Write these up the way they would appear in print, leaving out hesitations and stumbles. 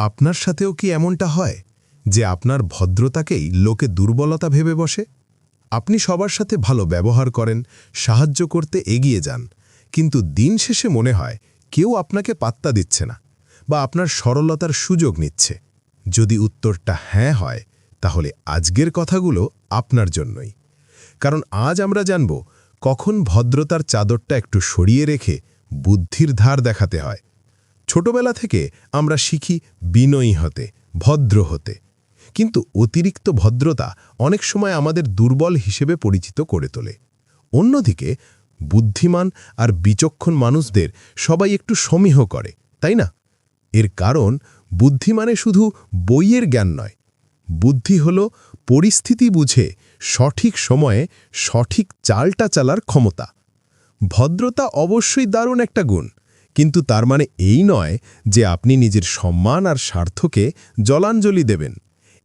আপনার সাথেও কি এমনটা হয় যে আপনার ভদ্রতাকেই লোকে দুর্বলতা ভেবে বসে? আপনি সবার সাথে ভালো ব্যবহার করেন, সাহায্য করতে এগিয়ে যান, কিন্তু দিন শেষে মনে হয় কেউ আপনাকে পাত্তা দিচ্ছে না বা আপনার সরলতার সুযোগ নিচ্ছে। যদি উত্তরটা হ্যাঁ হয়, তাহলে আজকের কথাগুলো আপনার জন্যই। কারণ আজ আমরা জানব কখন ভদ্রতার চাদরটা একটু সরিয়ে রেখে বুদ্ধির ধার দেখাতে হয়। ছোটবেলা থেকে আমরা শিখি বিনয়ী হতে, ভদ্র হতে, কিন্তু অতিরিক্ত ভদ্রতা অনেক সময় আমাদের দুর্বল হিসেবে পরিচিত করে তোলে। অন্যদিকে বুদ্ধিমান আর বিচক্ষণ মানুষদের সবাই একটু সমীহ করে, তাই না? এর কারণ বুদ্ধি মানে শুধু বইয়ের জ্ঞান নয়, বুদ্ধি হল পরিস্থিতি বুঝে সঠিক সময়ে সঠিক চালটা চালার ক্ষমতা। ভদ্রতা অবশ্যই দারুণ একটা গুণ, কিন্তু তার মানে এই নয় যে আপনি নিজের সম্মান আর স্বার্থকে জলাঞ্জলি দেবেন।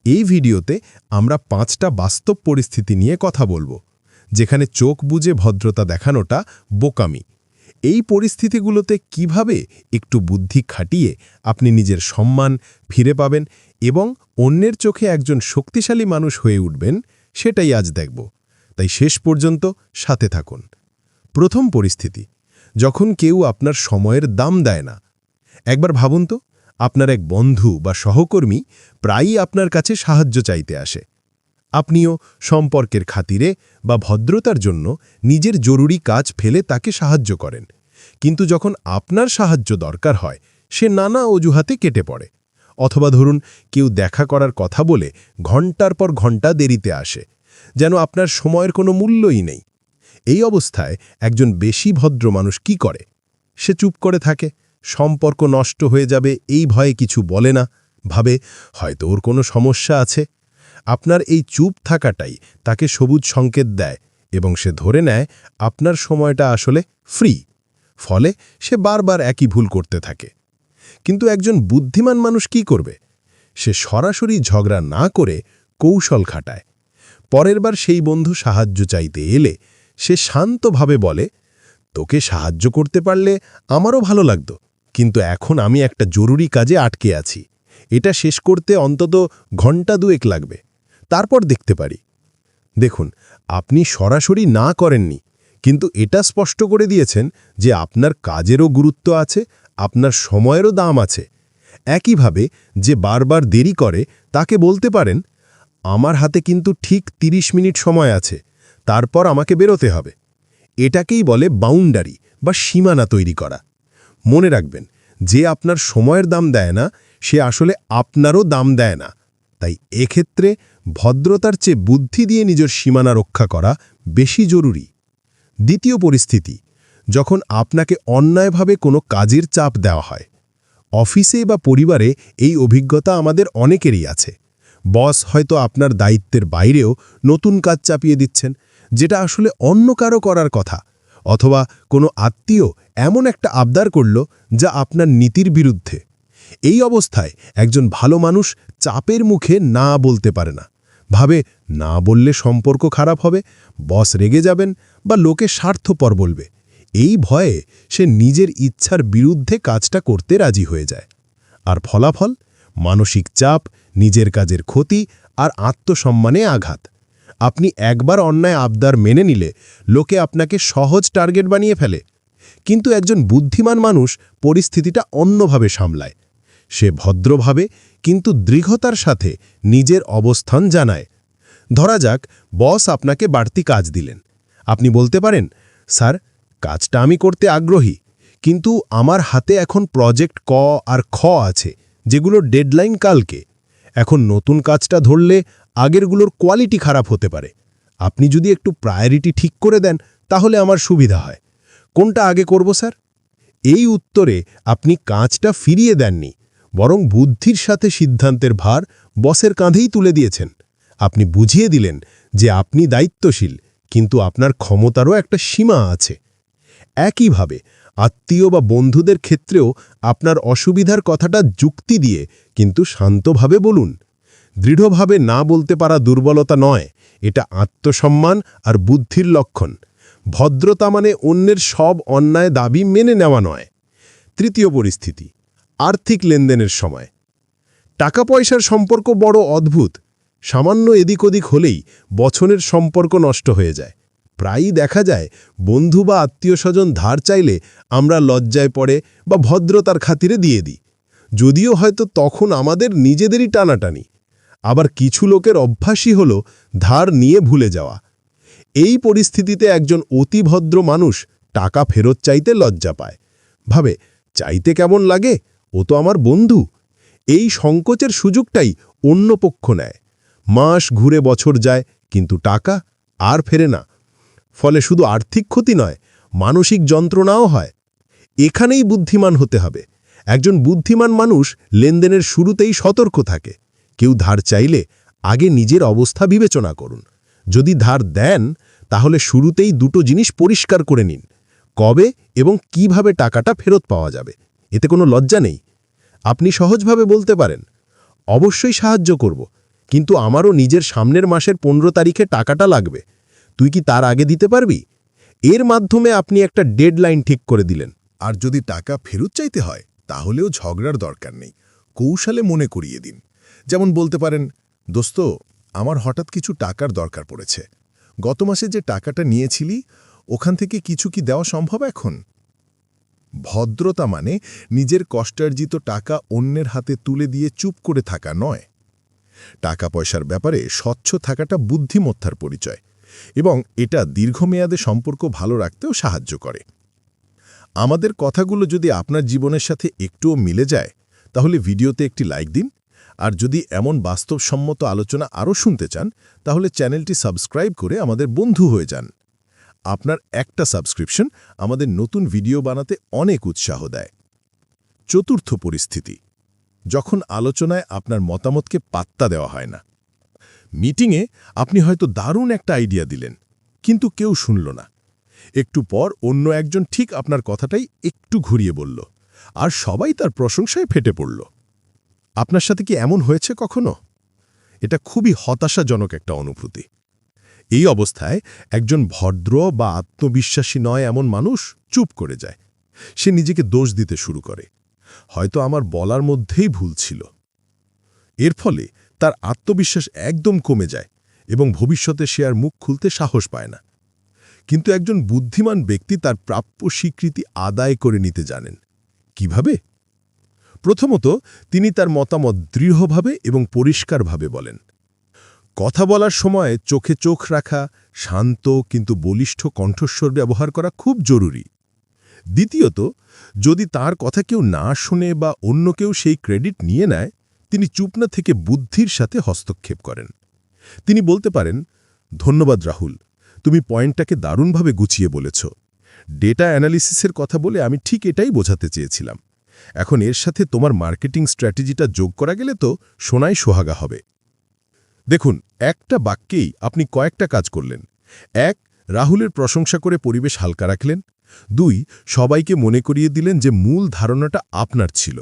এই ভিডিওতে আমরা 5টা বাস্তব পরিস্থিতি নিয়ে কথা বলবো, যেখানে চোখ বুজে ভদ্রতা দেখানোটা বোকামি। এই পরিস্থিতিগুলোতে কিভাবে একটু বুদ্ধি খাটিয়ে আপনি নিজের সম্মান ফিরে পাবেন এবং অন্যের চোখে একজন শক্তিশালী মানুষ হয়ে উঠবেন, সেটাই আজ দেখব। তাই শেষ পর্যন্ত সাথে থাকুন। প্রথম পরিস্থিতি, যখন কেউ আপনার সময়ের দাম দেয় না। একবার ভাবুন তো, আপনার এক বন্ধু বা সহকর্মী প্রায়ই আপনার কাছে সাহায্য চাইতে আসে। আপনিও সম্পর্কের খাতিরে বা ভদ্রতার জন্য নিজের জরুরি কাজ ফেলে তাকে সাহায্য করেন, কিন্তু যখন আপনার সাহায্য দরকার হয় সে নানা অজুহাতে কেটে পড়ে। অথবা ধরুন, কেউ দেখা করার কথা বলে ঘন্টার পর ঘন্টা দেরিতে আসে, যেন আপনার সময়ের কোনো মূল্যই নেই। এই অবস্থায় একজন বেশি ভদ্র মানুষ কি করে? সে চুপ করে থাকে, সম্পর্ক নষ্ট হয়ে যাবে এই ভয়ে কিছু বলে না, ভাবে হয়তো ওর কোনো সমস্যা আছে। আপনার এই চুপ থাকাটাই তাকে সবুজ সংকেত দেয় এবং সে ধরে নেয় আপনার সময়টা আসলে ফ্রি। ফলে সে বারবার একই ভুল করতে থাকে। কিন্তু একজন বুদ্ধিমান মানুষ কি করবে? সে সরাসরি ঝগড়া না করে কৌশল খাটায়। পরের বার সেই বন্ধু সাহায্য চাইতে এলে সে শান্তভাবে বলে, তোকে সাহায্য করতে পারলে আমারও ভালো লাগতো, কিন্তু এখন আমি একটা জরুরি কাজে আটকে আছি, এটা শেষ করতে অন্তত ঘন্টা 2 লাগবে, তারপর দেখতে পারি। দেখুন, আপনি সরাসরি না করেননি, কিন্তু এটা স্পষ্ট করে দিয়েছেন যে আপনার কাজেরও গুরুত্ব আছে, আপনার সময়েরও দাম আছে। একইভাবে যে বারবার দেরি করে তাকে বলতে পারেন, আমার হাতে কিন্তু ঠিক 30 মিনিট সময় আছে, তারপর আমাকে বেরোতে হবে। এটাকেই বলে বাউন্ডারি বা সীমানা তৈরি করা। মনে রাখবেন, যে আপনার সময়ের দাম দেয় না সে আসলে আপনারও দাম দেয় না। তাই এক্ষেত্রে ভদ্রতার চেয়ে বুদ্ধি দিয়ে নিজের সীমানা রক্ষা করা বেশি জরুরি। দ্বিতীয় পরিস্থিতি, যখন আপনাকে অন্যায়ভাবে কোনো কাজের চাপ দেওয়া হয়। অফিসে বা পরিবারে এই অভিজ্ঞতা আমাদের অনেকেরই আছে। বস হয়তো আপনার দায়িত্বের বাইরেও নতুন কাজ চাপিয়ে দিচ্ছেন, যেটা আসলে অন্য কারো করার কথা। অথবা কোনো আত্মীয় এমন একটা আবদার করল যা আপনার নীতির বিরুদ্ধে। এই অবস্থায় একজন ভালো মানুষ চাপের মুখে না বলতে পারে না। ভাবে, না বললে সম্পর্ক খারাপ হবে, বস রেগে যাবেন বা লোকে স্বার্থপর বলবে। এই ভয়ে সে নিজের ইচ্ছার বিরুদ্ধে কাজটা করতে রাজি হয়ে যায়। আর ফলাফল, মানসিক চাপ, নিজের কাজের ক্ষতি আর আত্মসম্মানে আঘাত। আপনি একবার অন্যায় আবদার মেনে নিলে লোকে আপনাকে সহজ টার্গেট বানিয়ে ফেলে। কিন্তু একজন বুদ্ধিমান মানুষ পরিস্থিতিটা অন্যভাবে সামলায়। সে ভদ্রভাবে কিন্তু দৃঢ়তার সাথে নিজের অবস্থান জানায়। ধরা যাক, বস আপনাকে বাড়তি কাজ দিলেন। আপনি বলতে পারেন, স্যার, কাজটা আমি করতে আগ্রহী, কিন্তু আমার হাতে এখন প্রজেক্ট ক আর খ আছে, যেগুলোর ডেডলাইন কালকে। এখন নতুন কাজটা ধরলে আগেরগুলোর কোয়ালিটি খারাপ হতে পারে। আপনি যদি একটু প্রায়োরিটি ঠিক করে দেন তাহলে আমার সুবিধা হয়। কোনটা আগে করব স্যার? এই উত্তরে আপনি কাজটা ফিরিয়ে দেননি, বরং বুদ্ধির সাথে সিদ্ধান্তের ভার বসের কাঁধেই তুলে দিয়েছেন। আপনি বুঝিয়ে দিলেন যে আপনি দায়িত্বশীল, কিন্তু আপনার ক্ষমতারও একটা সীমা আছে। একইভাবে আত্মীয় বা বন্ধুদের ক্ষেত্রেও আপনার অসুবিধার কথাটা যুক্তি দিয়ে কিন্তু শান্তভাবে বলুন। দৃঢ়ভাবে না বলতে পারা দুর্বলতা নয়, এটা আত্মসম্মান আর বুদ্ধির লক্ষণ। ভদ্রতা মানে অন্যের সব অন্যায় দাবি মেনে নেওয়া নয়। তৃতীয় পরিস্থিতি, আর্থিক লেনদেনের সময়। টাকা পয়সার সম্পর্ক বড় অদ্ভুত। সামান্য এদিক ওদিক হলেই বছরের সম্পর্ক নষ্ট হয়ে যায়। প্রায়ই দেখা যায় বন্ধু বা আত্মীয়স্বজন ধার চাইলে আমরা লজ্জায় পড়ে বা ভদ্রতার খাতিরে দিয়ে দিই, যদিও হয়তো তখন আমাদের নিজেদেরই টানাটানি। আবার কিছু লোকের অভ্যাসই হল ধার নিয়ে ভুলে যাওয়া। এই পরিস্থিতিতে একজন অতিভদ্র মানুষ টাকা ফেরত চাইতে লজ্জা পায়, ভাবে চাইতে কেমন লাগে, ও তো আমার বন্ধু। এই সংকোচের সুযোগটাই অন্য পক্ষ নেয়। মাস ঘুরে বছর যায়, কিন্তু টাকা আর ফেরে না। ফলে শুধু আর্থিক ক্ষতি নয়, মানসিক যন্ত্রণাও হয়। এখানেই বুদ্ধিমান হতে হবে। একজন বুদ্ধিমান মানুষ লেনদেনের শুরুতেই সতর্ক থাকে। কেউ ধার চাইলে আগে নিজের অবস্থা বিবেচনা করুন। যদি ধার দেন, তাহলে শুরুতেই দুটো জিনিস পরিষ্কার করে নিন: কবে এবং কিভাবে টাকাটা ফেরত পাওয়া যাবে। এতে কোনো লজ্জা নেই। আপনি সহজভাবে বলতে পারেন, অবশ্যই সাহায্য করব, কিন্তু আমারও নিজের সামনের মাসের 15 তারিখে টাকাটা লাগবে। তুই কি তার আগে দিতে পারবি? এর মাধ্যমে আপনি একটা ডেডলাইন ঠিক করে দিলেন। আর যদি টাকা ফেরত চাইতে হয়, তাহলেও ঝগড়ার দরকার নেই, কৌশলে মনে করিয়ে দিন। যেমন বলতে পারেন, দোস্ত, আমার হঠাৎ কিছু টাকার দরকার পড়েছে। গত মাসে যে টাকাটা নিয়েছিলি, ওখান থেকে কিছু কি দেওয়া সম্ভব এখন? ভদ্রতা মানে নিজের কষ্টার্জিত টাকা অন্যের হাতে তুলে দিয়ে চুপ করে থাকা নয়। টাকা পয়সার ব্যাপারে স্বচ্ছ থাকাটা বুদ্ধিমত্তার পরিচয়, এবং এটা দীর্ঘমেয়াদে সম্পর্ক ভালো রাখতেও সাহায্য করে। আমাদের কথাগুলো যদি আপনার জীবনের সাথে একটুও মিলে যায়, তাহলে ভিডিওতে একটি লাইক দিন। আর যদি এমন বাস্তবসম্মত আলোচনা আরও শুনতে চান, তাহলে চ্যানেলটি সাবস্ক্রাইব করে আমাদের বন্ধু হয়ে যান। আপনার একটা সাবস্ক্রিপশন আমাদের নতুন ভিডিও বানাতে অনেক উৎসাহ দেয়। চতুর্থ পরিস্থিতি, যখন আলোচনায় আপনার মতামতকে পাত্তা দেওয়া হয় না। মিটিংয়ে আপনি হয়তো দারুণ একটা আইডিয়া দিলেন, কিন্তু কেউ শুনল না। একটু পর অন্য একজন ঠিক আপনার কথাটাই একটু ঘুরিয়ে বলল, আর সবাই তার প্রশংসায় ফেটে পড়ল। আপনার সাথে কি এমন হয়েছে কখনো? এটা খুবই হতাশাজনক একটা অনুভূতি। এই অবস্থায় একজন ভদ্র বা আত্মবিশ্বাসী নয় এমন মানুষ চুপ করে যায়। সে নিজেকে দোষ দিতে শুরু করে, হয়তো আমার বলার মধ্যেই ভুল ছিল। এর ফলে তার আত্মবিশ্বাস একদম কমে যায় এবং ভবিষ্যতে সে আর মুখ খুলতে সাহস পায় না। কিন্তু একজন বুদ্ধিমান ব্যক্তি তার প্রাপ্য স্বীকৃতি আদায় করে নিতে জানেন। কিভাবে? প্রথমত, তিনি তার মতামত দৃঢ়ভাবে এবং পরিষ্কারভাবে বলেন। কথা বলার সময় চোখে চোখ রাখা, শান্ত কিন্তু বলিষ্ঠ কণ্ঠস্বর ব্যবহার করা খুব জরুরি। দ্বিতীয়ত, যদি তার কথা কেউ না শুনে বা অন্য কেউ সেই ক্রেডিট নিয়ে নেয়, তিনি চুপ না থেকে বুদ্ধির সাথে হস্তক্ষেপ করেন। তিনি বলতে পারেন, ধন্যবাদ রাহুল, তুমি পয়েন্টটাকে দারুণভাবে গুছিয়ে বলেছ। ডেটা অ্যানালিসিসের কথা বলে আমি ঠিক এটাই বোঝাতে চেয়েছিলাম। এখন এর সাথে তোমার মার্কেটিং স্ট্র্যাটেজিটা যোগ করা গেলে তো সোনাই সোহাগা হবে। দেখুন, একটা বাক্যেই আপনি কয়েকটা কাজ করলেন। 1. রাহুলের প্রশংসা করে পরিবেশ হালকা রাখলেন। 2. সবাইকে মনে করিয়ে দিলেন যে মূল ধারণাটা আপনার ছিল।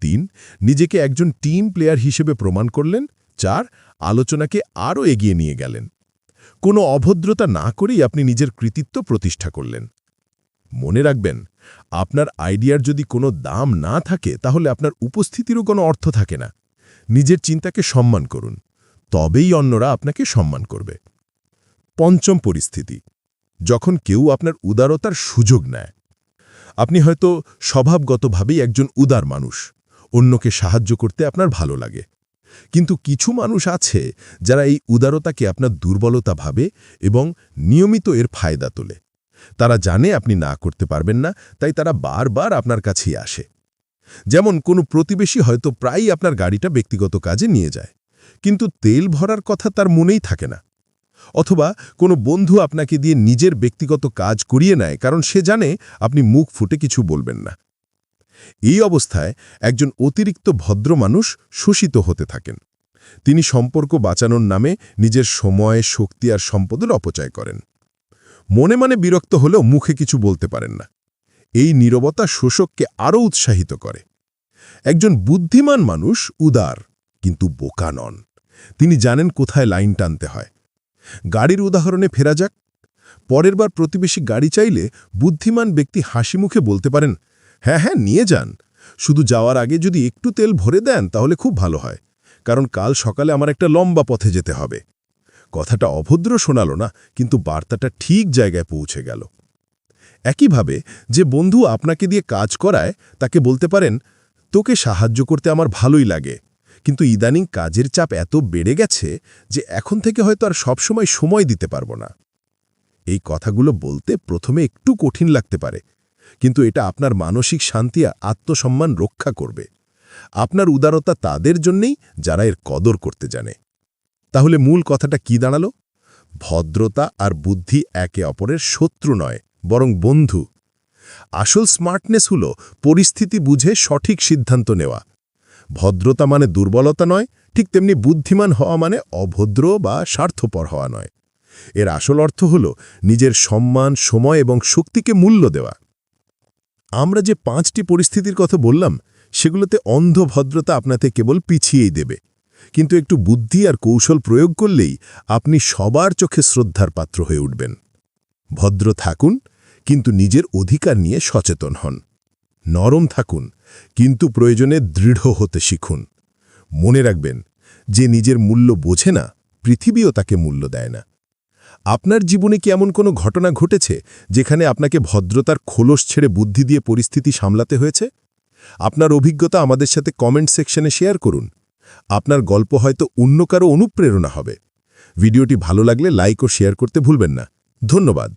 3. নিজেকে একজন টিম প্লেয়ার হিসেবে প্রমাণ করলেন। 4. আলোচনাকে আরও এগিয়ে নিয়ে গেলেন। কোনো অভদ্রতা না করেই আপনি নিজের কৃতিত্ব প্রতিষ্ঠা করলেন। মনে রাখবেন, আপনার আইডিয়ার যদি কোনো দাম না থাকে, তাহলে আপনার উপস্থিতিরও কোনো অর্থ থাকে না। নিজের চিন্তাকে সম্মান করুন, তবেই অন্যরা আপনাকে সম্মান করবে। পঞ্চম পরিস্থিতি, যখন কেউ আপনার উদারতার সুযোগ নেয়। আপনি হয়তো স্বভাবগতভাবেই একজন উদার মানুষ, অন্যকে সাহায্য করতে আপনার ভালো লাগে। কিন্তু কিছু মানুষ আছে যারা এই উদারতাকে আপনার দুর্বলতা ভাবে এবং নিয়মিত এর ফায়দা তোলে। তারা জানে আপনি না করতে পারবেন না, তাই তারা বারবার আপনার কাছেই আসে। যেমন কোনো প্রতিবেশী হয়তো প্রায়ই আপনার গাড়িটা ব্যক্তিগত কাজে নিয়ে যায়, কিন্তু তেল ভরার কথা তার মনেই থাকে না। অথবা কোনো বন্ধু আপনাকে দিয়ে নিজের ব্যক্তিগত কাজ করিয়ে নেয়, কারণ সে জানে আপনি মুখ ফুটে কিছু বলবেন না। এই অবস্থায় একজন অতিরিক্ত ভদ্র মানুষ শোষিত হতে থাকেন। তিনি সম্পর্ক বাঁচানোর নামে নিজের সময়, শক্তি আর সম্পদের অপচয় করেন। মনে মনে বিরক্ত হলেও মুখে কিছু বলতে পারেন না। এই নীরবতা শোষককে আরও উৎসাহিত করে। একজন বুদ্ধিমান মানুষ উদার, কিন্তু বোকা নন। তিনি জানেন কোথায় লাইন টানতে হয়। গাড়ির উদাহরণে ফেরা যাক। পরের বার প্রতিবেশী গাড়ি চাইলে বুদ্ধিমান ব্যক্তি হাসি মুখে বলতে পারেন, হ্যাঁ হ্যাঁ, নিয়ে যান, শুধু যাওয়ার আগে যদি একটু তেল ভরে দেন তাহলে খুব ভালো হয়, কারণ কাল সকালে আমার একটা লম্বা পথে যেতে হবে। কথাটা অভদ্র শোনালো না, কিন্তু বার্তাটা ঠিক জায়গায় পৌঁছে গেল। একইভাবে যে বন্ধু আপনাকে দিয়ে কাজ করায় তাকে বলতে পারেন, তোকে সাহায্য করতে আমার ভালোই লাগে, কিন্তু ইদানিং কাজের চাপ এত বেড়ে গেছে যে এখন থেকে হয়তো আর সবসময় সময় দিতে পারবো না। এই কথাগুলো বলতে প্রথমে একটু কঠিন লাগতে পারে, কিন্তু এটা আপনার মানসিক শান্তি আর আত্মসম্মান রক্ষা করবে। আপনার উদারতা তাদের জন্যেই যারা এর কদর করতে জানে। তাহলে মূল কথাটা কি দাঁড়ালো? ভদ্রতা আর বুদ্ধি একে অপরের শত্রু নয়, বরং বন্ধু। আসল স্মার্টনেস হল পরিস্থিতি বুঝে সঠিক সিদ্ধান্ত নেওয়া। ভদ্রতা মানে দুর্বলতা নয়, ঠিক তেমনি বুদ্ধিমান হওয়া মানে অভদ্র বা স্বার্থপর হওয়া নয়। এর আসল অর্থ হল নিজের সম্মান, সময় এবং শক্তিকে মূল্য দেওয়া। আমরা যে 5টি পরিস্থিতির কথা বললাম, সেগুলোতে অন্ধ ভদ্রতা আপনাকে কেবল পিছিয়েই দেবে, কিন্তু একটু বুদ্ধি আর কৌশল প্রয়োগ করলেই আপনি সবার চোখে শ্রদ্ধার পাত্র হয়ে উঠবেন। ভদ্র থাকুন, কিন্তু নিজের অধিকার নিয়ে সচেতন হন। নরম থাকুন, কিন্তু প্রয়োজনে দৃঢ় হতে শিখুন। মনে রাখবেন, যে নিজের মূল্য বোঝে না, পৃথিবীও তাকে মূল্য দেয় না। আপনার জীবনে কি এমন কোনো ঘটনা ঘটেছে যেখানে আপনাকে ভদ্রতার খোলস ছেড়ে বুদ্ধি দিয়ে পরিস্থিতি সামলাতে হয়েছে? আপনার অভিজ্ঞতা আমাদের সাথে কমেন্ট সেকশনে শেয়ার করুন। আপনার গল্প হয়তো অন্য কারো অনুপ্রেরণা হবে। ভিডিওটি ভালো লাগলে লাইক ও শেয়ার করতে ভুলবেন না। ধন্যবাদ।